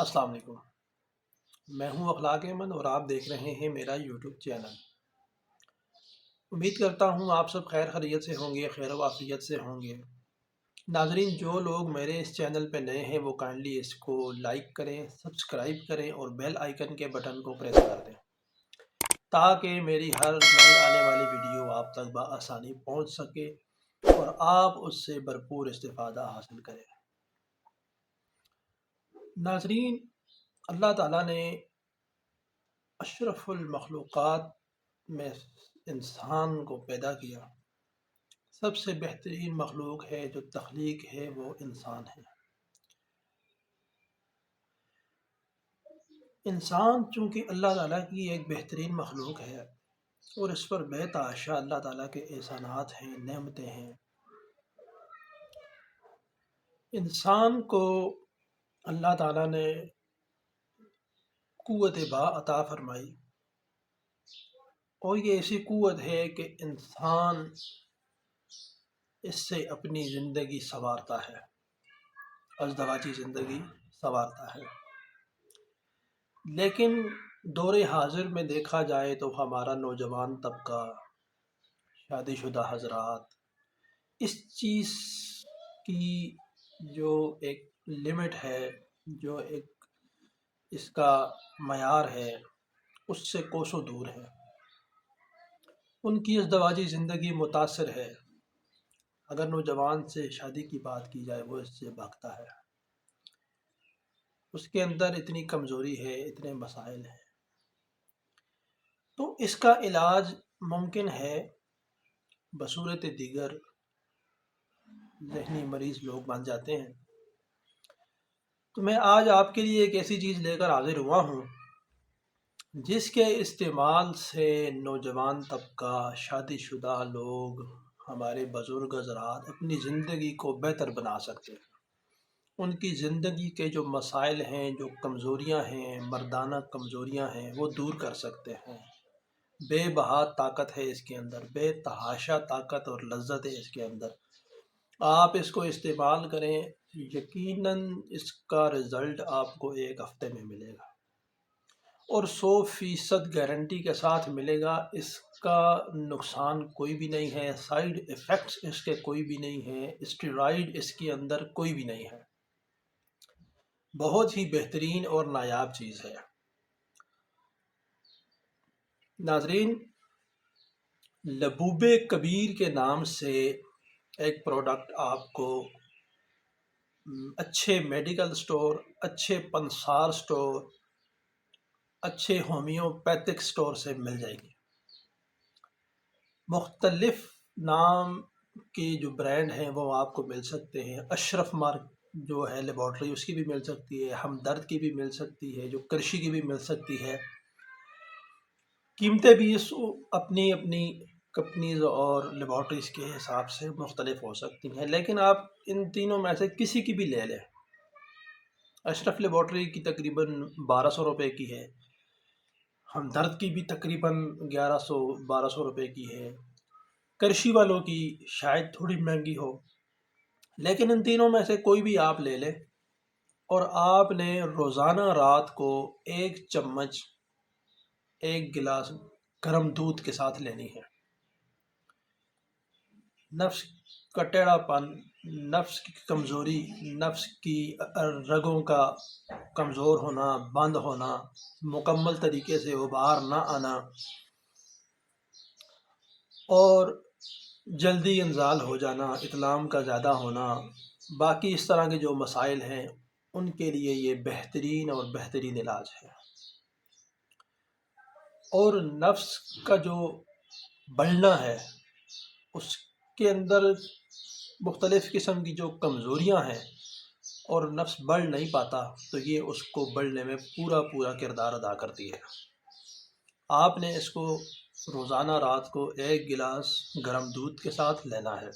السلام علیکم۔ میں ہوں اخلاق احمد اور آپ دیکھ رہے ہیں میرا یوٹیوب چینل۔ امید کرتا ہوں آپ سب خیر خیریت سے ہوں گے، خیر و عافیت سے ہوں گے۔ ناظرین، جو لوگ میرے اس چینل پہ نئے ہیں وہ کائنڈلی اس کو لائک کریں، سبسکرائب کریں اور بیل آئیکن کے بٹن کو پریس کر دیں تاکہ میری ہر نئی آنے والی ویڈیو آپ تک بآسانی پہنچ سکے اور آپ اس سے بھرپور استفادہ حاصل کریں۔ ناظرین، اللہ تعالیٰ نے اشرف المخلوقات میں انسان کو پیدا کیا۔ سب سے بہترین مخلوق ہے جو تخلیق ہے وہ انسان ہے۔ انسان چونکہ اللہ تعالیٰ کی ایک بہترین مخلوق ہے اور اس پر بے تحاشا اللہ تعالیٰ کے احسانات ہیں، نعمتیں ہیں۔ انسان کو اللہ تعالیٰ نے قوت با عطا فرمائی اور یہ ایسی قوت ہے کہ انسان اس سے اپنی زندگی سنوارتا ہے، ازدواجی زندگی سنوارتا ہے۔ لیکن دور حاضر میں دیکھا جائے تو ہمارا نوجوان طبقہ، شادی شدہ حضرات، اس چیز کی جو ایک لمٹ ہے، جو ایک اس کا معیار ہے، اس سے کوسوں دور ہے۔ ان کی ازدواجی زندگی متاثر ہے۔ اگر نوجوان سے شادی کی بات کی جائے وہ اس سے بھاگتا ہے۔ اس کے اندر اتنی کمزوری ہے، اتنے مسائل ہیں۔ تو اس کا علاج ممکن ہے بصورت دیگر ذہنی مریض لوگ بن جاتے ہیں۔ تو میں آج آپ کے لیے ایک ایسی چیز لے کر حاضر ہوا ہوں جس کے استعمال سے نوجوان طبقہ، شادی شدہ لوگ، ہمارے بزرگ حضرات اپنی زندگی کو بہتر بنا سکتے ہیں۔ ان کی زندگی کے جو مسائل ہیں، جو کمزوریاں ہیں، مردانہ کمزوریاں ہیں، وہ دور کر سکتے ہیں۔ بے بہا طاقت ہے اس کے اندر، بے تحاشا طاقت اور لذت ہے اس کے اندر۔ آپ اس کو استعمال کریں، یقیناً اس کا رزلٹ آپ کو ایک ہفتے میں ملے گا اور 100% گارنٹی کے ساتھ ملے گا۔ اس کا نقصان کوئی بھی نہیں ہے، سائیڈ ایفیکٹس اس کے کوئی بھی نہیں ہیں، اسٹیرائڈ اس کے اندر کوئی بھی نہیں ہے۔ بہت ہی بہترین اور نایاب چیز ہے۔ ناظرین، لبوب کبیر کے نام سے ایک پروڈکٹ آپ کو اچھے میڈیکل سٹور، اچھے پنسار سٹور، اچھے ہومیوپیتھک سٹور سے مل جائے گی۔ مختلف نام کے جو برانڈ ہیں وہ آپ کو مل سکتے ہیں۔ اشرف مارک جو ہے لیبارٹری، اس کی بھی مل سکتی ہے، ہمدرد کی بھی مل سکتی ہے، جو کرشی کی بھی مل سکتی ہے۔ قیمتیں بھی اپنی اپنی کمپنیز اور لیبارٹریز کے حساب سے مختلف ہو سکتی ہیں، لیکن آپ ان تینوں میں سے کسی کی بھی لے لیں۔ اشرف لیبارٹری کی تقریباً 1200 روپے کی ہے، ہمدرد کی بھی تقریباً 1100-1200 روپے کی ہے، کرشی والوں کی شاید تھوڑی مہنگی ہو، لیکن ان تینوں میں سے کوئی بھی آپ لے لیں اور آپ نے روزانہ رات کو 1 چمچ 1 گلاس گرم دودھ کے ساتھ لینی ہے۔ نفس کا ٹیڑھا پن، نفس کی کمزوری، نفس کی رگوں کا کمزور ہونا، بند ہونا، مکمل طریقے سے ابھار نہ آنا اور جلدی انزال ہو جانا، اتلام کا زیادہ ہونا، باقی اس طرح کے جو مسائل ہیں ان کے لیے یہ بہترین اور بہترین علاج ہے۔ اور نفس کا جو بڑھنا ہے، اس کے اندر مختلف قسم کی جو کمزوریاں ہیں اور نفس بڑھ نہیں پاتا، تو یہ اس کو بڑھنے میں پورا کردار ادا کرتی ہے۔ آپ نے اس کو روزانہ رات کو 1 گلاس گرم دودھ کے ساتھ لینا ہے۔